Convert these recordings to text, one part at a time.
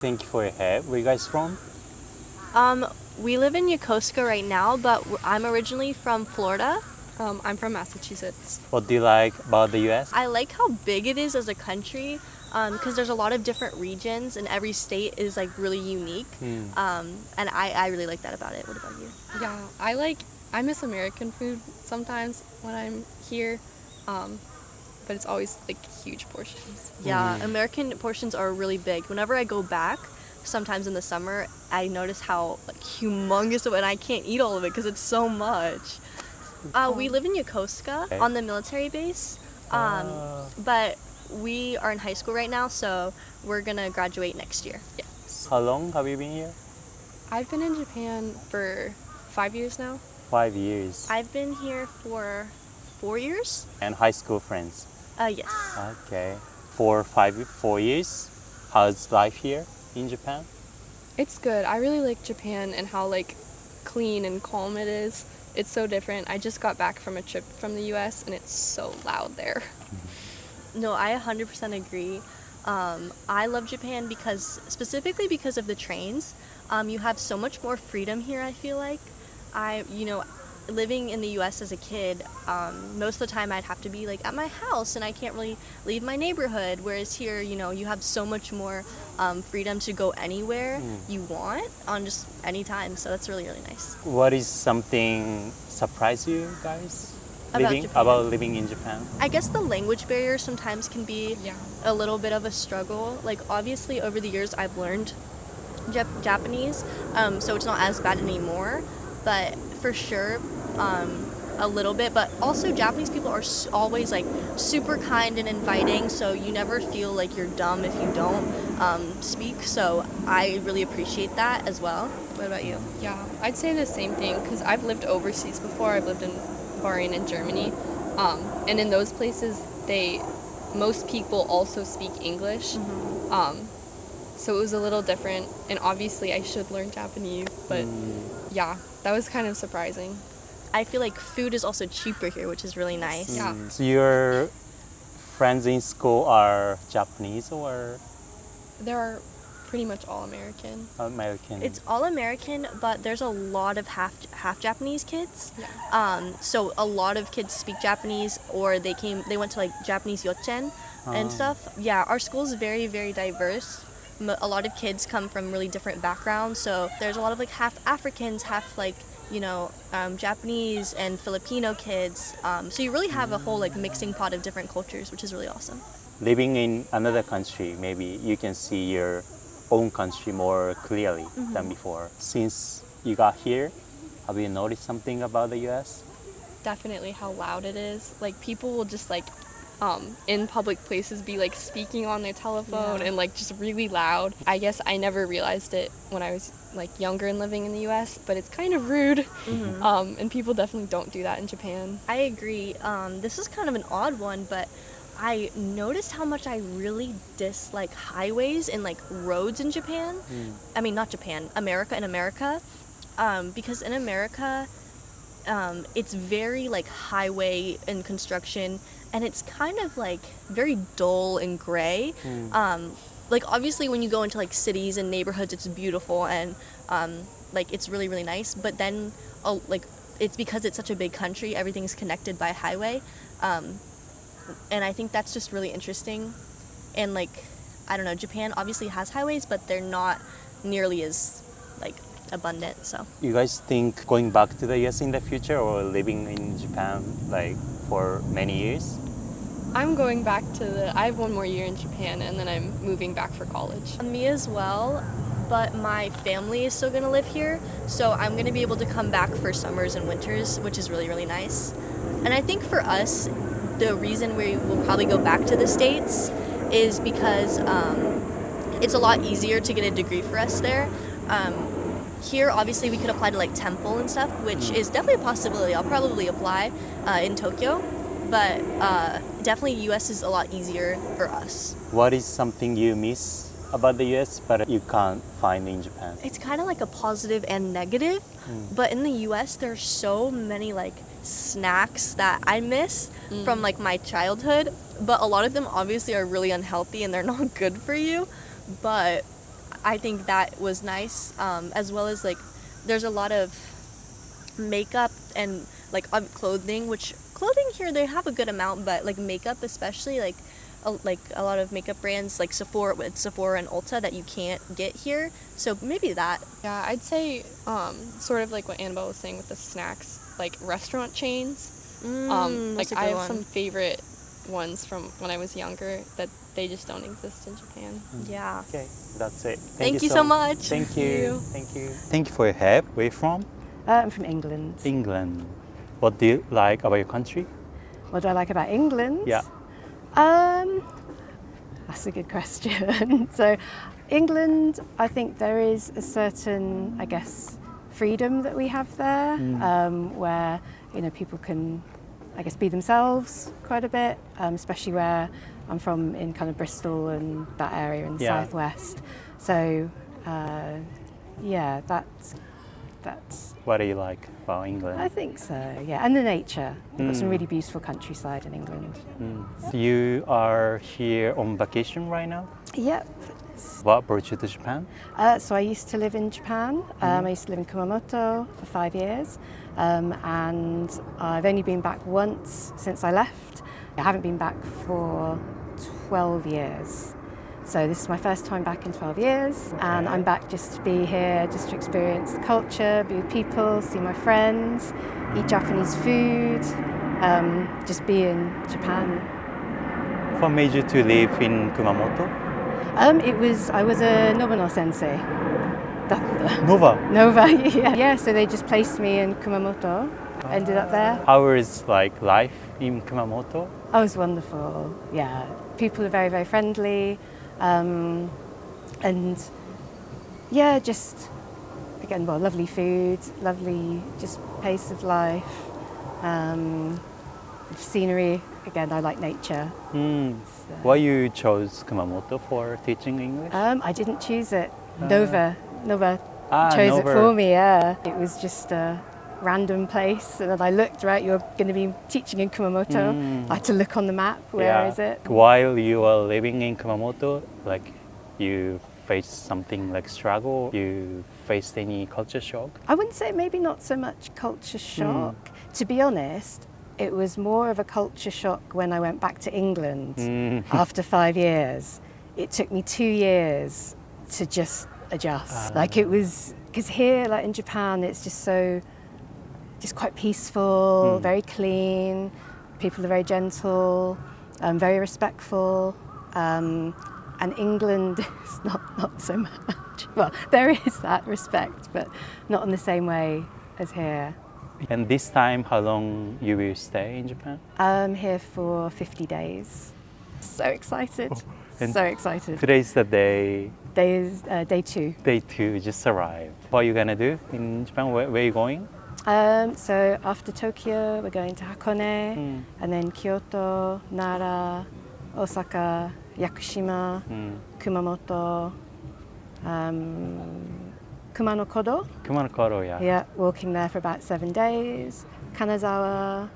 Thank you for your help. Where you guys from? We live in Yokosuka right now, but I'm originally from Florida. I'm from Massachusetts. What do you like about the US? I like how big it is as a country because there's a lot of different regions and every state is like really unique. And I really like that about it. What about you? Yeah, I miss American food sometimes when I'm here, but it's always like huge portions. Yeah, American portions are really big. Whenever I go back, sometimes in the summer, I notice how like humongous it is, and I can't eat all of it because it's so much. We live in Yokosuka on the military base, but we are in high school right now, so we're gonna graduate next year. Yeah. How long have you been here? I've been in Japan for 5 years now. 5 years. I've been here for 4 years. And high school friends. Yes. Okay. 4 years. How's life here in Japan? It's good. I really like Japan and how like clean and calm it is. It's so different. I just got back from a trip from the US and it's so loud there. No, I 100% agree. I love Japan specifically because of the trains. You have so much more freedom here, I feel like. Living in the US as a kid, most of the time I'd have to be like at my house and I can't really leave my neighborhood, whereas here, you have so much more freedom to go anywhere you want on just any time, so that's really, really nice. What is something surprise you guys About living in Japan? I guess the language barrier sometimes can be a little bit of a struggle. Like obviously over the years I've learned Japanese, so it's not as bad anymore, but for sure a little bit. But also Japanese people are always like super kind and inviting, so you never feel like you're dumb if you don't speak, so I really appreciate that as well. What about you? Yeah, I'd say the same thing because I've lived overseas before. I've lived in Bahrain and Germany, and in those places most people also speak English, so it was a little different, and obviously I should learn Japanese, but yeah, that was kind of surprising. I feel like food is also cheaper here, which is really nice. Yeah. So your friends in school are Japanese or They're pretty much all American. American? It's all American, but there's a lot of half Japanese kids. Yeah. So a lot of kids speak Japanese, or they went to like Japanese yochen and stuff. Yeah, our school is very, very diverse. A lot of kids come from really different backgrounds, so there's a lot of like half Africans, half like Japanese and Filipino kids. So you really have a whole like mixing pot of different cultures, which is really awesome. Living in another country, maybe you can see your own country more clearly than before. Since you got here, have you noticed something about the US? Definitely how loud it is. Like people will just like in public places be like speaking on their telephone and like just really loud. I guess I never realized it when I was like younger and living in the US, but it's kind of rude. And people definitely don't do that in Japan. I agree. This is kind of an odd one, but I noticed how much I really dislike highways and like roads in Japan. I mean, not Japan, America. Because in America, it's very like highway and construction, and it's kind of like very dull and gray. Like obviously when you go into like cities and neighborhoods, it's beautiful and like it's really, really nice, but then like it's because it's such a big country, everything's connected by a highway, and I think that's just really interesting. And like I don't know, Japan obviously has highways, but they're not nearly as like abundant. So You guys think going back to the US in the future or living in Japan like for many years? I'm going back I have 1 more year in Japan and then I'm moving back for college. me as well, but my family is still gonna live here, so I'm gonna be able to come back for summers and winters, which is really, really nice. And I think for us, the reason we will probably go back to the States is because it's a lot easier to get a degree for us there. Here, obviously, we could apply to like Temple and stuff, which is definitely a possibility. I'll probably apply in Tokyo, but definitely US is a lot easier for us. What is something you miss about the US but you can't find in Japan? It's kind of like a positive and negative, but in the US, there's so many like snacks that I miss from like my childhood, but a lot of them obviously are really unhealthy and they're not good for you. But I think that was nice, as well as like there's a lot of makeup and like clothing, which clothing here they have a good amount, but like makeup especially, like a lot of makeup brands like Sephora and Ulta that you can't get here. So maybe that. Yeah, I'd say sort of like what Annabelle was saying with the snacks, like restaurant chains. Like I have some favorite ones from when I was younger that they just don't exist in Japan. Yeah. Okay, that's it. Thank you so much. Thank you. Thank you. Thank you for your help. Where are you from? I'm from England. England. What do you like about your country? What do I like about England? Yeah. That's a good question. So, England, I think there is a certain, I guess, freedom that we have there, where people can, I guess, be themselves quite a bit, especially where I'm from in kind of Bristol and that area in the southwest. So, yeah, that's. What do you like about England? I think so, yeah, and the nature. We've got some really beautiful countryside in England. You are here on vacation right now? Yep. What brought you to Japan? So I used to live in Japan. I used to live in Kumamoto for 5 years, and I've only been back once since I left. I haven't been back for 12 years. So this is my first time back in 12 years, and I'm back just to be here, just to experience the culture, be with people, see my friends, eat Japanese food, just be in Japan. What made you to live in Kumamoto? I was a Nobuno sensei. Nova. Nova, yeah. Yeah, so they just placed me in Kumamoto, ended up there. How is like life in Kumamoto? Oh, it was wonderful, yeah. People are very, very friendly. And yeah, just again, lovely food, lovely just pace of life, scenery. Again, I like nature. So. Why you chose Kumamoto for teaching English? I didn't choose it. Nova chose Nova. it for me. Yeah, it was just a random place, and then I looked. Right, you're going to be teaching in Kumamoto. I had to look on the map. Where is it? While you were living in Kumamoto, like you faced something like struggle. You faced any culture shock? I wouldn't say, maybe not so much culture shock. To be honest, it was more of a culture shock when I went back to England after 5 years. It took me 2 years to just adjust. Like it was, because here, like in Japan, it's just quite peaceful, very clean. People are very gentle, very respectful. And England is not so much. Well, there is that respect, but not in the same way as here. And this time, how long you will stay in Japan? I'm here for 50 days. So excited. And So excited. Today's the day. Day 2. Day 2 just arrived. What are you gonna do in Japan? Where are you going? So after Tokyo, we're going to Hakone, and then Kyoto, Nara, Osaka, Yakushima, Kumamoto, Kumano-Kodo. Kumano-Kodo, yeah. Yeah, walking there for about 7 days. Kanazawa,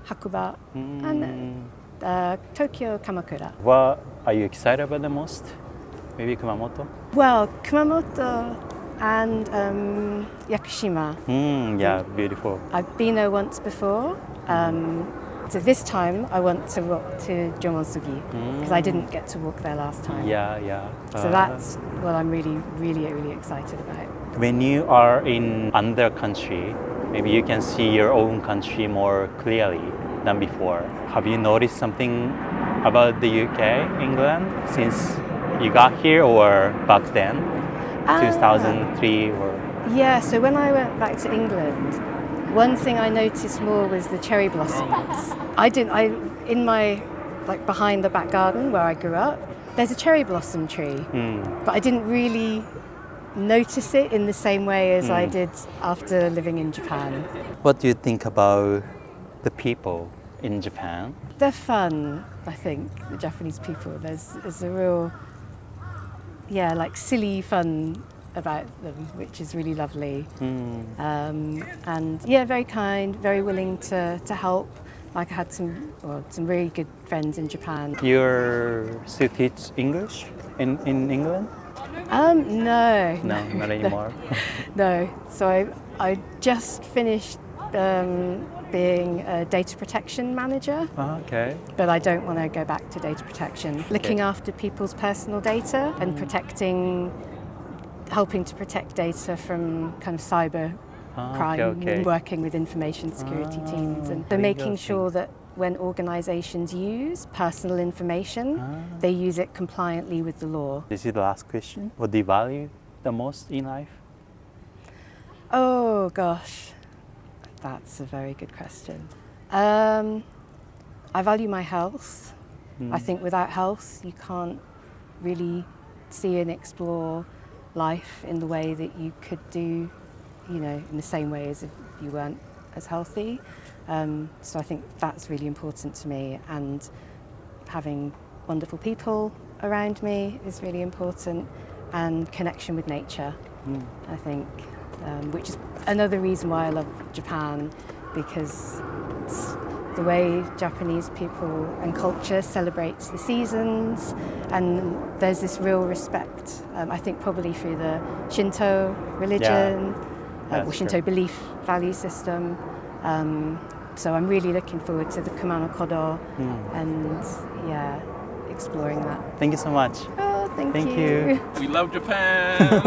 Hakuba, and Tokyo, Kamakura. What are you excited about the most? Maybe Kumamoto? Well, Kumamoto and Yakushima. Yeah, beautiful. I've been there once before. So this time I want to walk to Jomonsugi because I didn't get to walk there last time. Yeah. So that's what I'm really, really, really excited about. When you are in another country, maybe you can see your own country more clearly than before. Have you noticed something about the UK, England, since you got here or back then, 2003 or? Yeah, so when I went back to England, one thing I noticed more was the cherry blossoms. In my, like behind the back garden where I grew up, there's a cherry blossom tree, but I didn't really notice it in the same way as I did after living in Japan. What do you think about the people in Japan? They're fun, I think, the Japanese people. There's a real, like silly fun about them, which is really lovely. And very kind, very willing to help. Like I had some really good friends in Japan. You still teach English in England? No. No, not anymore. No. So I just finished being a data protection manager, Okay. but I don't want to go back to data protection. Looking after people's personal data and helping to protect data from kind of cyber crime, okay. and working with information security teams, and so very making interesting. sure that when organizations use personal information, they use it compliantly with the law. This is the last question. What do you value the most in life? Oh gosh, that's a very good question. I value my health. I think without health, you can't really see and explore life in the way that you could do, in the same way as if you weren't as healthy. So I think that's really important to me, and having wonderful people around me is really important, and connection with nature, I think, which is another reason why I love Japan, because it's the way Japanese people and culture celebrates the seasons, and there's this real respect, I think probably through the Shinto religion, or Shinto belief value system. So I'm really looking forward to the Kumano Kodo and exploring that. Thank you so much. Oh, thank Thank you. you. We love Japan!